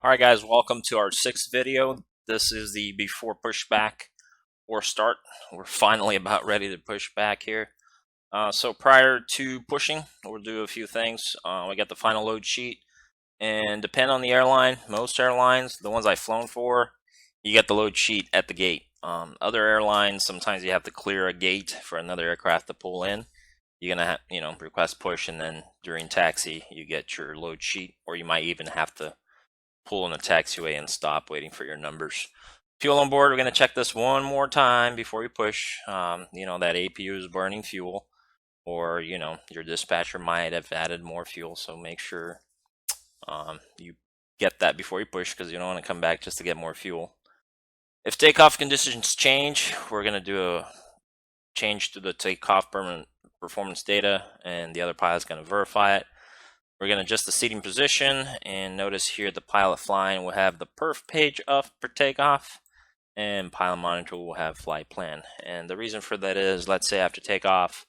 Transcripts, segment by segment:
Alright guys, welcome to our 6th video. This is the before pushback or start. We're finally about ready to push back here. So prior to pushing, we'll do a few things. We got the final load sheet, and depend on the airline, most airlines, the ones I've flown for, you get the load sheet at the gate. Other airlines, sometimes you have to clear a gate for another aircraft to pull in. You're gonna have, request push, and then during taxi, you get your load sheet, or you might even have to pull in the taxiway and stop waiting for your numbers. Fuel on board, we're going to check this one more time before you push. That APU is burning fuel, or your dispatcher might have added more fuel, so make sure you get that before you push, because you don't want to come back just to get more fuel. If takeoff conditions change, we're going to do a change to the takeoff performance data, and the other pilot's going to verify it. We're going to adjust the seating position, and notice here the pilot flying will have the perf page up for takeoff, and pilot monitor will have flight plan. And the reason for that is, let's say after takeoff,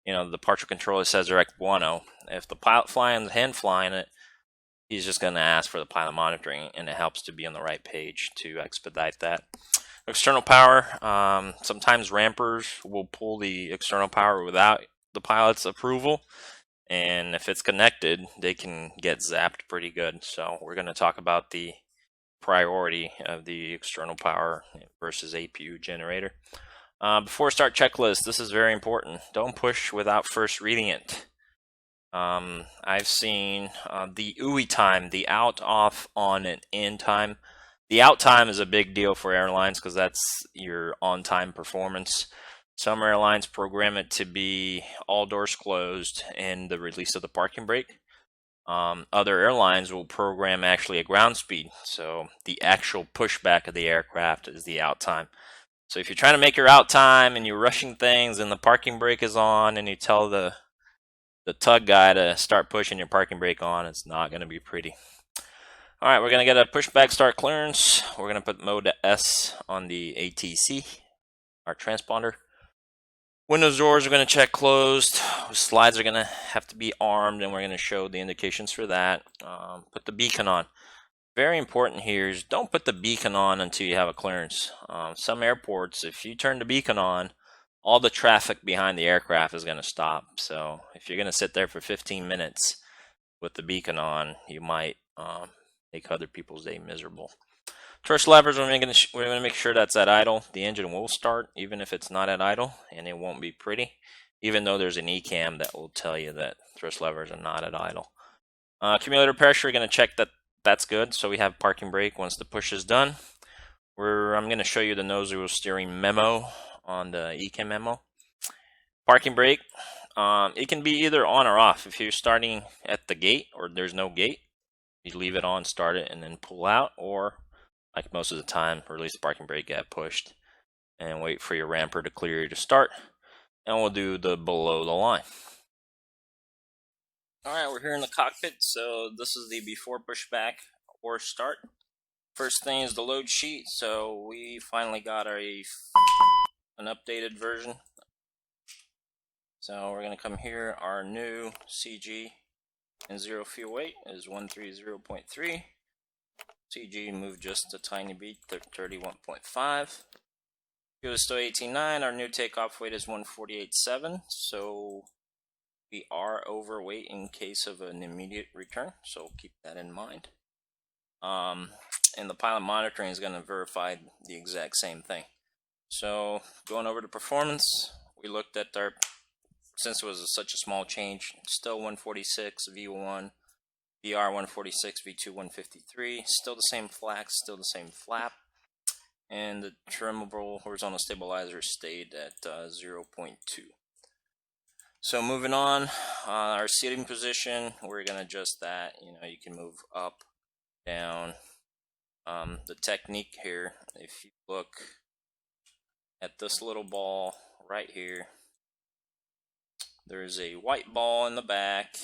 the departure controller says direct 10. If the pilot flying the hand flying it, he's just going to ask for the pilot monitoring, and it helps to be on the right page to expedite that. External power, sometimes rampers will pull the external power without the pilot's approval. And if it's connected, they can get zapped pretty good. So we're going to talk about the priority of the external power versus APU generator. Before start checklist, this is very important. Don't push without first reading it. I've seen the UI time, the out, off, on, and in time. The out time is a big deal for airlines because that's your on-time performance. Some airlines program it to be all doors closed and the release of the parking brake. Other airlines will program actually a ground speed, so the actual pushback of the aircraft is the out time. So if you're trying to make your out time and you're rushing things and the parking brake is on, and you tell the tug guy to start pushing your parking brake on, it's not going to be pretty. Alright, we're going to get a pushback start clearance. We're going to put mode S on the ATC, our transponder. Windows doors are going to check closed. Slides are going to have to be armed, and we're going to show the indications for that. Put the beacon on. Very important here is don't put the beacon on until you have a clearance. Some airports, if you turn the beacon on, all the traffic behind the aircraft is going to stop. So if you're going to sit there for 15 minutes with the beacon on, you might make other people's day miserable. First levers, we're going to make sure that's at idle. The engine will start even if it's not at idle, and it won't be pretty, even though there's an ECAM that will tell you that thrust levers are not at idle. Accumulator pressure, we're going to check that that's good, so we have parking brake once the push is done. I'm going to show you the Nosewheel Steering memo on the ECAM memo. Parking brake, it can be either on or off. If you're starting at the gate or there's no gate, you leave it on, start it, and then pull out, or like most of the time, release the parking brake, get pushed, and wait for your ramper to clear you to start. And we'll do the below the line. Alright, we're here in the cockpit, so this is the before pushback or start. First thing is the load sheet, so we finally got an updated version. So we're going to come here, our new CG and zero fuel weight is 130.3. CG moved just a tiny bit, 31.5. Fuel is still 18.9. Our new takeoff weight is 148.7. So we are overweight in case of an immediate return. So keep that in mind. And the pilot monitoring is going to verify the exact same thing. So going over to performance, we looked at since it was such a small change, still 146 V1. VR 146, V2 153, still the same flax, still the same flap, and the trimmable horizontal stabilizer stayed at 0.2. So moving on, our seating position, we're going to adjust that. You can move up, down. The technique here, if you look at this little ball right here, there's a white ball in the back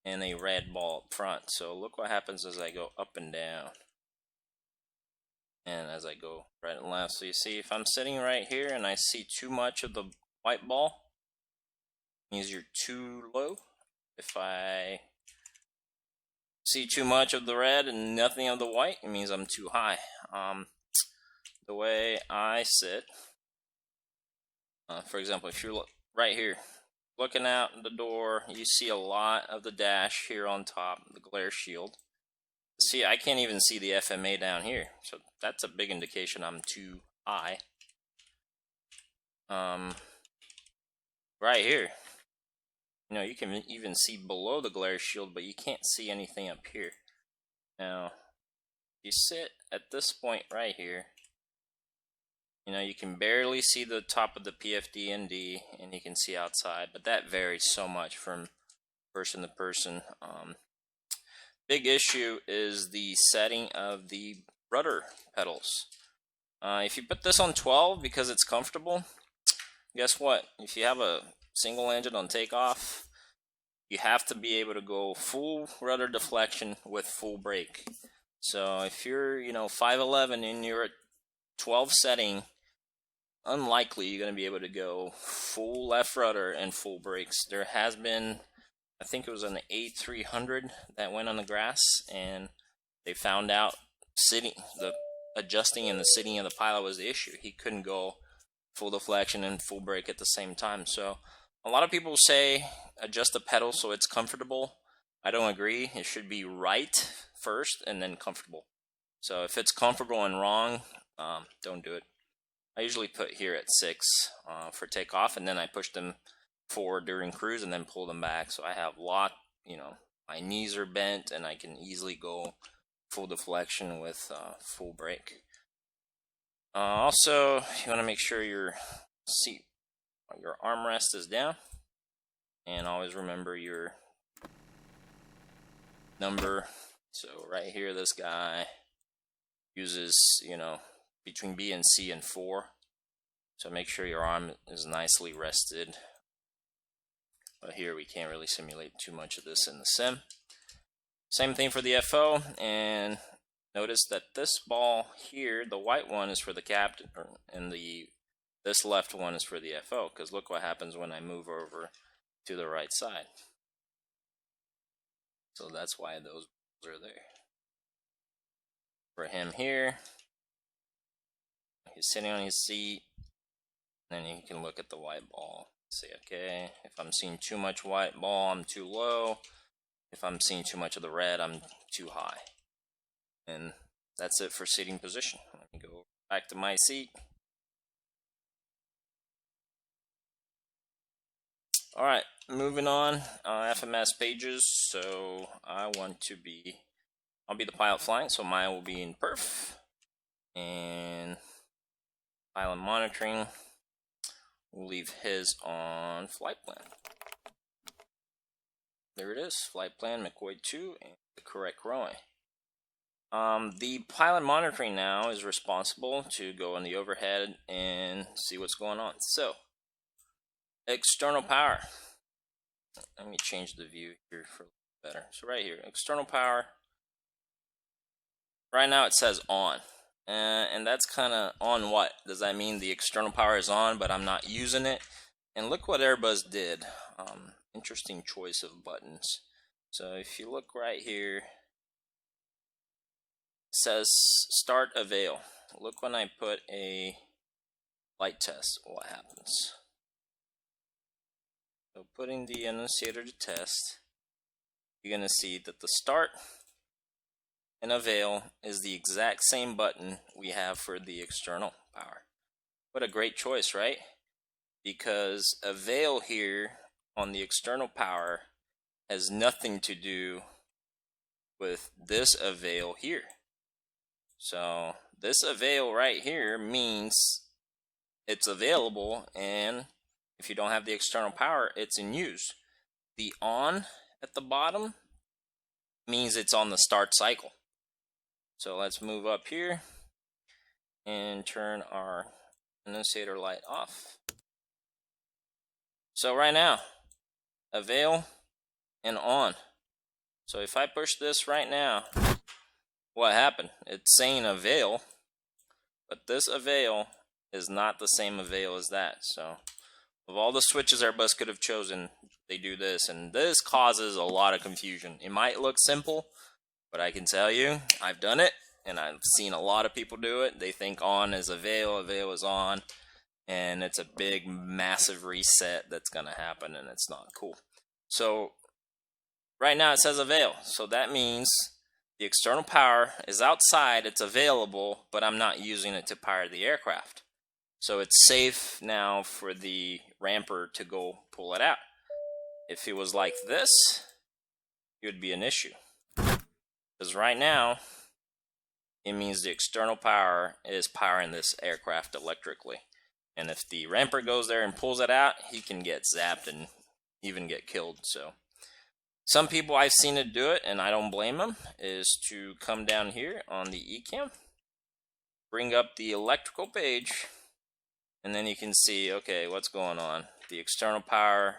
and a red ball up front. So look what happens as I go up and down, and as I go right and left. So you see, if I'm sitting right here and I see too much of the white ball, it means you're too low. If I see too much of the red and nothing of the white, it means I'm too high. The way I sit, for example, if you're right here, looking out the door, you see a lot of the dash here on top, the glare shield. See, I can't even see the FMA down here, so that's a big indication I'm too high. Right here, you know, you can even see below the glare shield, but you can't see anything up here. Now, you sit at this point right here, you know, you can barely see the top of the PFD and D, and you can see outside, but that varies so much from person to person. Big issue is the setting of the rudder pedals. If you put this on 12 because it's comfortable, guess what? If you have a single engine on takeoff, you have to be able to go full rudder deflection with full brake. So if you're, you know, 5'11" and you're at 12 setting, unlikely you're going to be able to go full left rudder and full brakes. There has been, I think it was an A300 that went on the grass, and they found out the adjusting and the sitting of the pilot was the issue. He couldn't go full deflection and full brake at the same time. So a lot of people say adjust the pedal so it's comfortable. I don't agree. It should be right first and then comfortable. So if it's comfortable and wrong, don't do it. I usually put here at 6 for takeoff, and then I push them forward during cruise and then pull them back. So I have you know, my knees are bent and I can easily go full deflection with full brake. Also, you want to make sure your seat, your armrest is down, and always remember your number. So right here, this guy uses, you know, between B and C and 4. So make sure your arm is nicely rested. But here we can't really simulate too much of this in the sim. Same thing for the FO, and notice that this ball here, the white one, is for the captain, and this left one is for the FO, because look what happens when I move over to the right side. So that's why those are there. For him here, he's sitting on his seat, and then he can look at the white ball. Say, okay, if I'm seeing too much white ball, I'm too low. If I'm seeing too much of the red, I'm too high. And that's it for seating position. Let me go back to my seat. Alright, moving on. FMS pages. So I'll be the pilot flying, so mine will be in perf. And pilot monitoring, we'll leave his on flight plan. There it is, flight plan, McCoy 2, and the correct rowing. The pilot monitoring now is responsible to go on the overhead and see what's going on. So, external power. Let me change the view here for better. So right here, external power. Right now it says on. And that's kind of on what? Does that mean the external power is on, but I'm not using it? And look what Airbus did. Interesting choice of buttons. So if you look right here, it says start avail. Look when I put a light test, what happens. So putting the annunciator to test, you're going to see that the start and avail is the exact same button we have for the external power. What a great choice, right? Because avail here on the external power has nothing to do with this avail here. So this avail right here means it's available, and if you don't have the external power, it's in use. The on at the bottom means it's on the start cycle. So let's move up here and turn our annunciator light off. So right now, avail and on. So if I push this right now, what happened? It's saying avail, but this avail is not the same avail as that. So of all the switches Airbus could have chosen, they do this, and this causes a lot of confusion. It might look simple, But I can tell you, I've done it, and I've seen a lot of people do it. They think on is avail is on, and it's a big, massive reset that's going to happen, and it's not cool. So right now it says avail, so that means the external power is outside, it's available, but I'm not using it to power the aircraft. So it's safe now for the ramper to go pull it out. If it was like this, it would be an issue. Because right now, it means the external power is powering this aircraft electrically. And if the ramper goes there and pulls it out, he can get zapped and even get killed. So some people I've seen it do it, and I don't blame them, is to come down here on the eCam, bring up the electrical page, and then you can see, okay, what's going on. The external power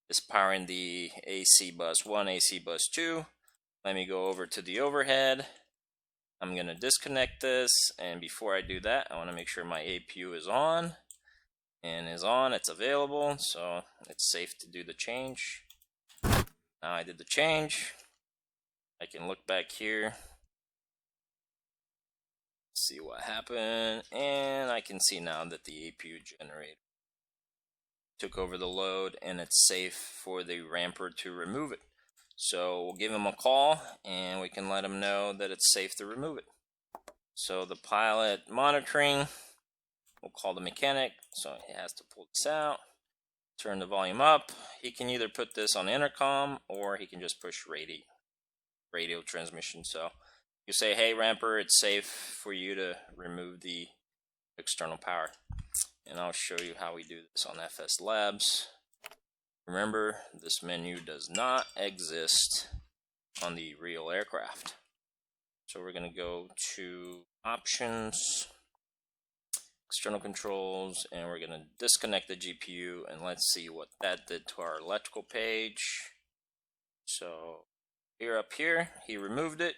is powering the AC bus 1, AC bus 2. Let me go over to the overhead. I'm going to disconnect this, and before I do that, I want to make sure my APU is on, and is on, it's available, so it's safe to do the change. Now I did the change. I can look back here, see what happened, and I can see now that the APU generator took over the load, and it's safe for the ramper to remove it. So we'll give him a call, and we can let him know that it's safe to remove it. So the pilot monitoring, we'll call the mechanic, so he has to pull this out, turn the volume up. He can either put this on intercom, or he can just push radio transmission. So you say, hey ramper, it's safe for you to remove the external power. And I'll show you how we do this on FS Labs. Remember, this menu does not exist on the real aircraft. So we're going to go to Options, External Controls, and we're going to disconnect the GPU, and let's see what that did to our electrical page. So here up here, he removed it.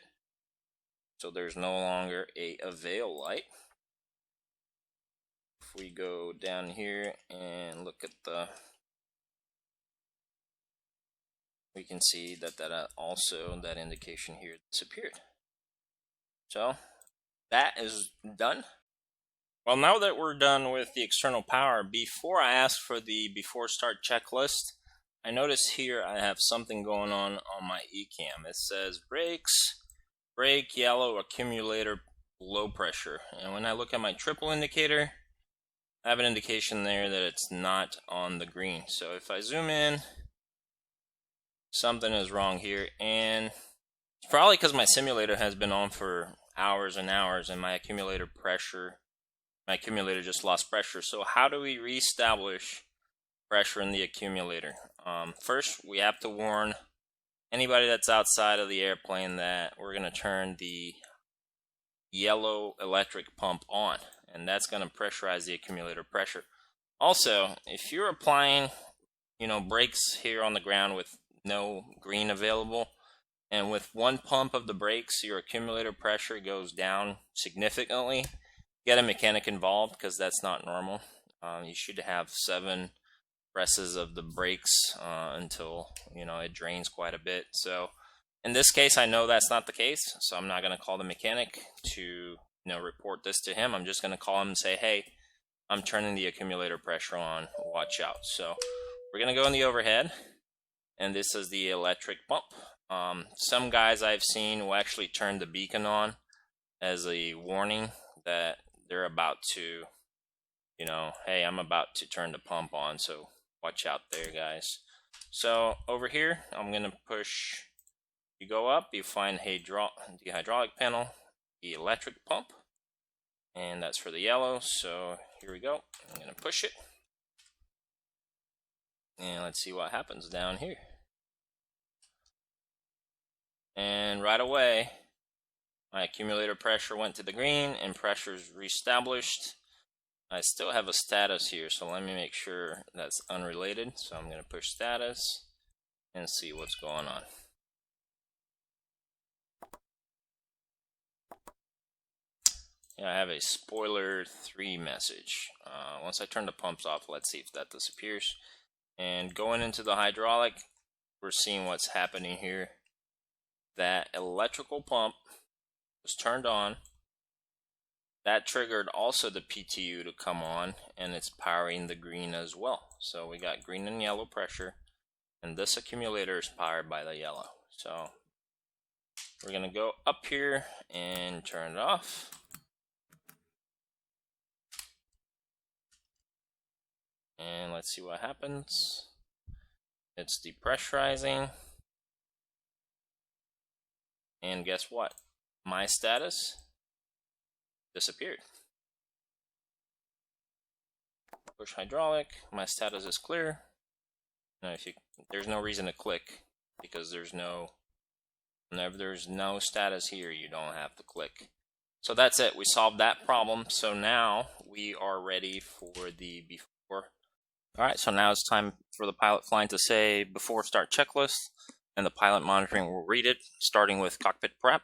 So there's no longer a avail light. If we go down here and look at the, we can see that that indication here disappeared. So that is done. Well, now that we're done with the external power, before I ask for the before start checklist, I notice here I have something going on my eCam. It says brakes, brake, yellow, accumulator, low pressure. And when I look at my triple indicator, I have an indication there that it's not on the green. So if I zoom in, something is wrong here, and it's probably because my simulator has been on for hours and hours, and my accumulator just lost pressure. So how do we reestablish pressure in the accumulator? First, we have to warn anybody that's outside of the airplane that we're going to turn the yellow electric pump on, and that's going to pressurize the accumulator pressure. Also, if you're applying, brakes here on the ground with no green available, and with one pump of the brakes, your accumulator pressure goes down significantly, get a mechanic involved, because that's not normal. You should have 7 presses of the brakes until it drains quite a bit. So in this case, I know that's not the case, so I'm not going to call the mechanic to report this to him. I'm just going to call him and say, hey, I'm turning the accumulator pressure on, watch out. So we're going to go in the overhead, and this is the electric pump. Some guys I've seen will actually turn the beacon on as a warning that they're about to, hey, I'm about to turn the pump on, so watch out there, guys. So over here, I'm going to push, you go up, you find the hydraulic panel, the electric pump, and that's for the yellow. So here we go. I'm going to push it, and let's see what happens down here. And right away, my accumulator pressure went to the green, and pressure is reestablished. I still have a status here, so let me make sure that's unrelated. So I'm going to push status and see what's going on. Yeah, I have a spoiler 3 message. Once I turn the pumps off, let's see if that disappears. And going into the hydraulic, we're seeing what's happening here. that electrical pump was turned on. That triggered also the PTU to come on, and it's powering the green as well. So we got green and yellow pressure, and this accumulator is powered by the yellow. So we're going to go up here and turn it off. And let's see what happens. It's depressurizing. And guess what? My status disappeared. Push hydraulic, my status is clear. Now there's no reason to click because whenever there's no status here, you don't have to click. So that's it, we solved that problem. So now we are ready for the before. Alright, so now it's time for the pilot flying to say before start checklist, and the pilot monitoring will read it, starting with cockpit prep.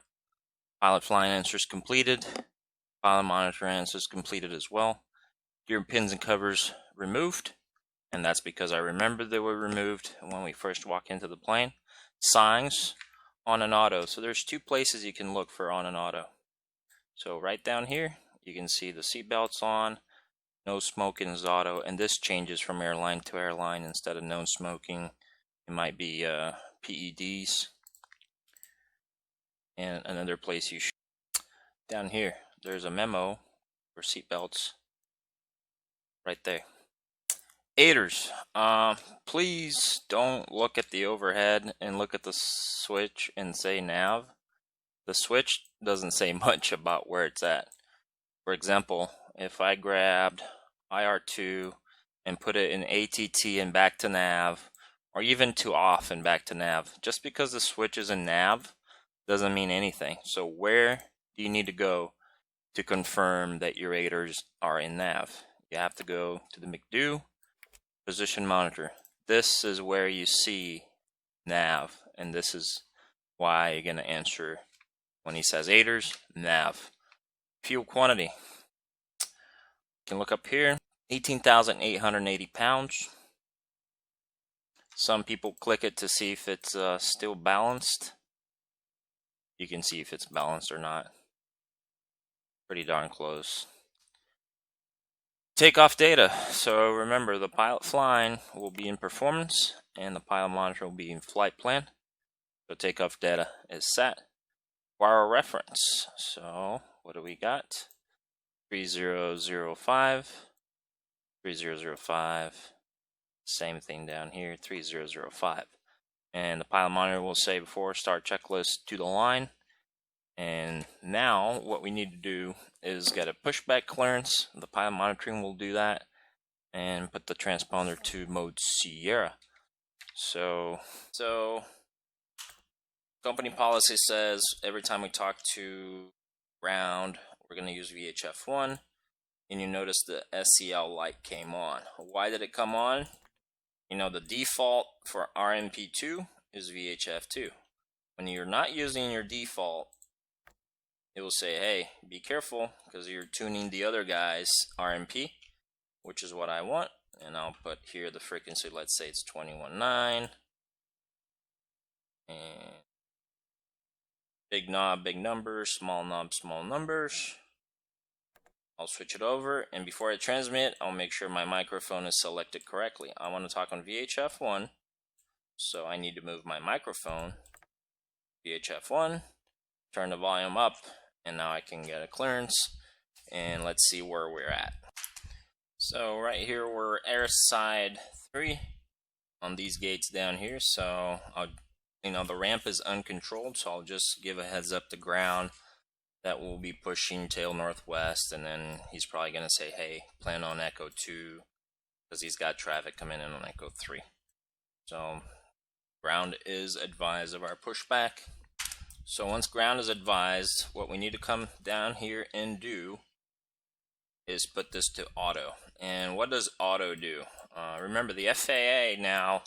Pilot flying answers completed. Pilot monitor answers completed as well. Gear pins and covers removed, and that's because I remembered they were removed when we first walk into the plane. Signs, on and auto. So there's two places you can look for on and auto. So right down here, you can see the seatbelts on, no smoking is auto, and this changes from airline to airline. Instead of no smoking, it might be PEDs. And another place you should. Down here, there's a memo for seatbelts. Right there. Aiders, please don't look at the overhead and look at the switch and say nav. The switch doesn't say much about where it's at. For example, if I grabbed IR2 and put it in ATT and back to nav, or even to off and back to nav, just because the switch is in nav doesn't mean anything. So where do you need to go to confirm that your aiders are in nav? You have to go to the McDo position monitor. This is where you see nav, and this is why you're going to answer when he says aiders, nav. Fuel quantity. You can look up here, 18,880 pounds. Some people click it to see if it's still balanced. You can see if it's balanced or not. Pretty darn close. Takeoff data. So remember, the pilot flying will be in performance and the pilot monitor will be in flight plan. So takeoff data is set. Wire reference. So what do we got? 3005. 3005. Same thing down here, 3005. And the pilot monitor will say before start checklist to the line. And now what we need to do is get a pushback clearance. The pilot monitoring will do that and put the transponder to mode Sierra. So company policy says every time we talk to ground, we're going to use VHF1. And you notice the SCL light came on. Why did it come on? You know, the default for RMP2 is VHF2. When you're not using your default, it will say, hey, be careful because you're tuning the other guy's RMP, which is what I want. And I'll put here the frequency, let's say it's 21.9. And big knob, big numbers, small knob, small numbers. I'll switch it over, and before I transmit, I'll make sure my microphone is selected correctly. I want to talk on VHF1, so I need to move my microphone. VHF1, turn the volume up, and now I can get a clearance, and let's see where we're at. So right here, we're airside 3 on these gates down here, so the ramp is uncontrolled, so I'll just give a heads up to ground that will be pushing tail northwest, and then he's probably going to say, hey, plan on Echo 2, because he's got traffic coming in on Echo 3. So ground is advised of our pushback. So once ground is advised, what we need to come down here and do is put this to auto. And what does auto do? Remember, the FAA now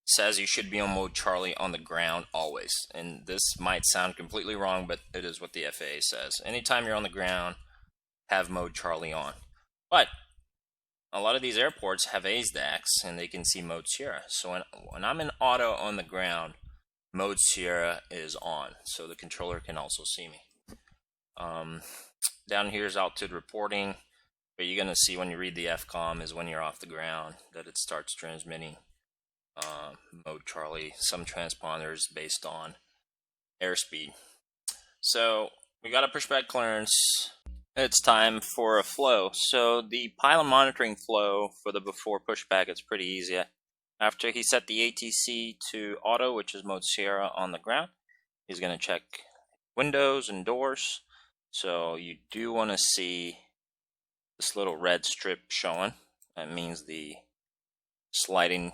says you should be on mode Charlie on the ground always. And this might sound completely wrong, but it is what the FAA says. Anytime you're on the ground, have mode Charlie on. But a lot of these airports have ASDACs and they can see mode Sierra. So when I'm in auto on the ground, Mode Sierra is on, so the controller can also see me. Down here is altitude reporting, but you're going to see when you read the FCOM is when you're off the ground that it starts transmitting mode Charlie, some transponders based on airspeed. So we got a pushback clearance. It's time for a flow. So the pilot monitoring flow for the before pushback is pretty easy. After he set the ATC to auto, which is mode Sierra on the ground, he's going to check windows and doors. So you do want to see this little red strip showing. That means the sliding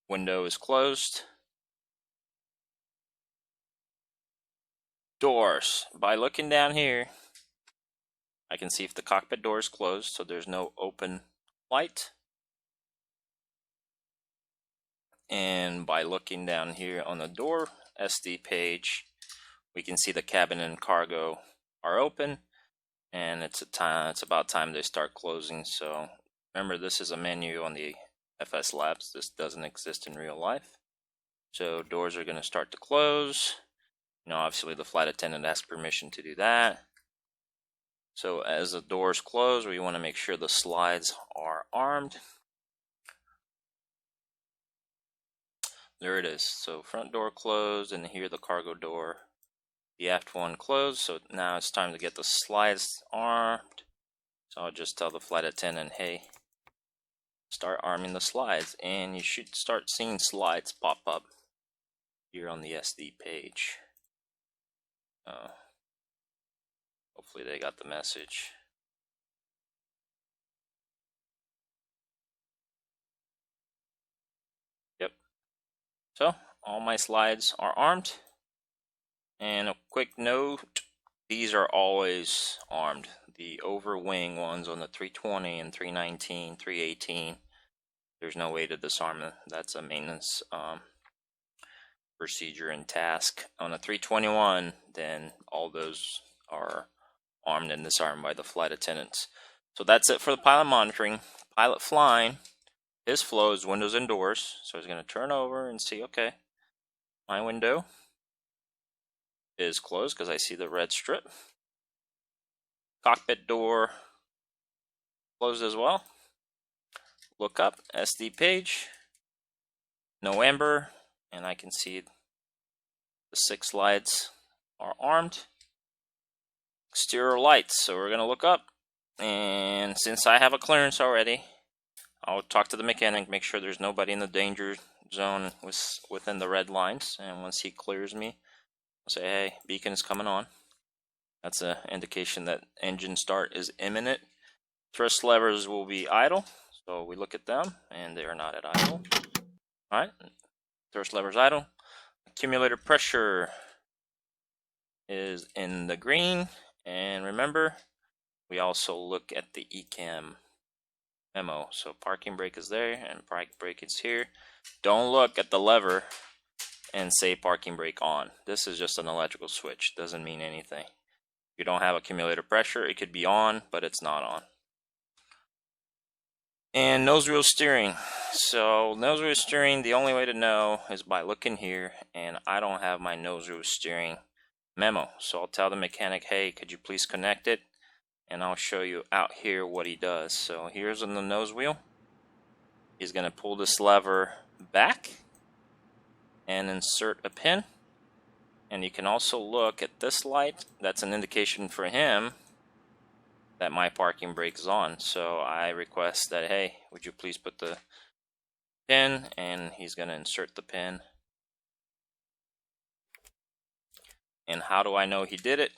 window is closed. Doors. By looking down here, I can see if the cockpit door is closed, so there's no open light. And by looking down here on the door SD page, we can see the cabin and cargo are open, and it's about time they start closing. So remember, this is a menu on the FS Labs. This doesn't exist in real life. So doors are going to start to close. Obviously the flight attendant has permission to do that. So as the doors close, we want to make sure the slides are armed. There it is. So front door closed, and here the cargo door, the aft one closed. So now it's time to get the slides armed. So I'll just tell the flight attendant, hey, start arming the slides, and you should start seeing slides pop up here on the SD page. Hopefully they got the message. Yep. So all my slides are armed. And a quick note, these are always armed. The overwing ones on the 320 and 319, 318, there's no way to disarm them. That's a maintenance procedure and task. On a 321, then all those are armed and disarmed by the flight attendants. So that's it for the pilot monitoring. Pilot flying, his flow is windows and doors. So he's going to turn over and see, okay, my window is closed because I see the red strip. Cockpit door closed as well. Look up, SD page, no amber, and I can see the 6 slides are armed. Exterior lights, so we're going to look up, and since I have a clearance already, I'll talk to the mechanic, make sure there's nobody in the danger zone within the red lines, and once he clears me, I'll say, hey, beacon is coming on. That's an indication that engine start is imminent. Thrust levers will be idle, so we look at them, and they are not at idle. Alright, thrust levers idle. Accumulator pressure is in the green, and remember, we also look at the ECAM memo. So parking brake is there, and parking brake is here. Don't look at the lever and say parking brake on. This is just an electrical switch, doesn't mean anything. If you don't have accumulator pressure, it could be on, but it's not on. And nosewheel steering. So nosewheel steering, the only way to know is by looking here, and I don't have my nosewheel steering memo. So I'll tell the mechanic, hey, could you please connect it? And I'll show you out here what he does. So here's on the nose wheel. He's going to pull this lever back and insert a pin. And you can also look at this light. That's an indication for him that my parking brake is on. So I request that, hey, would you please put the pin? And he's going to insert the pin. And how do I know he did it?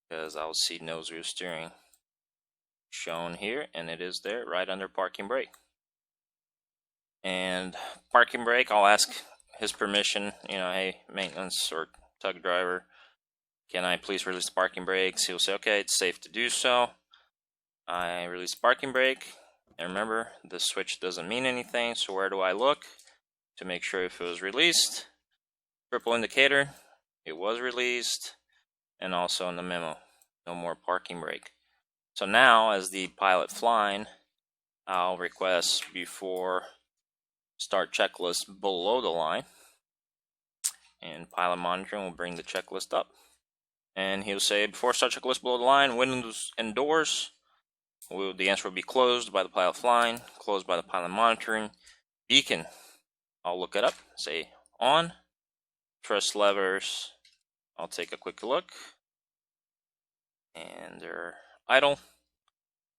Because I'll see nosewheel steering shown here, and it is there right under parking brake. And parking brake, I'll ask his permission, hey, maintenance or tug driver, can I please release the parking brakes? He'll say, okay, it's safe to do so. I release the parking brake, and remember, the switch doesn't mean anything, so where do I look to make sure if it was released? Triple indicator, it was released, and also in the memo, no more parking brake. So now, as the pilot flying, I'll request before start checklist below the line. And pilot monitoring will bring the checklist up. And he'll say, before start checklist below the line, windows and doors. The answer will be closed by the pilot flying, closed by the pilot monitoring. Beacon, I'll look it up, say on. Press levers, I'll take a quick look. And they're idle.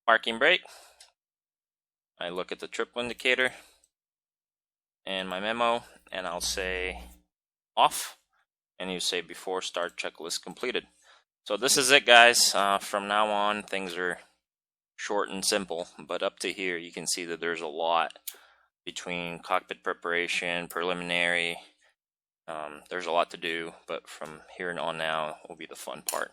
Parking brake, I look at the trip indicator and my memo, and I'll say off. And you say before start checklist completed. So this is it, guys. From now on, things are short and simple, but up to here you can see that there's a lot between cockpit preparation, preliminary. There's a lot to do, but from here on now will be the fun part.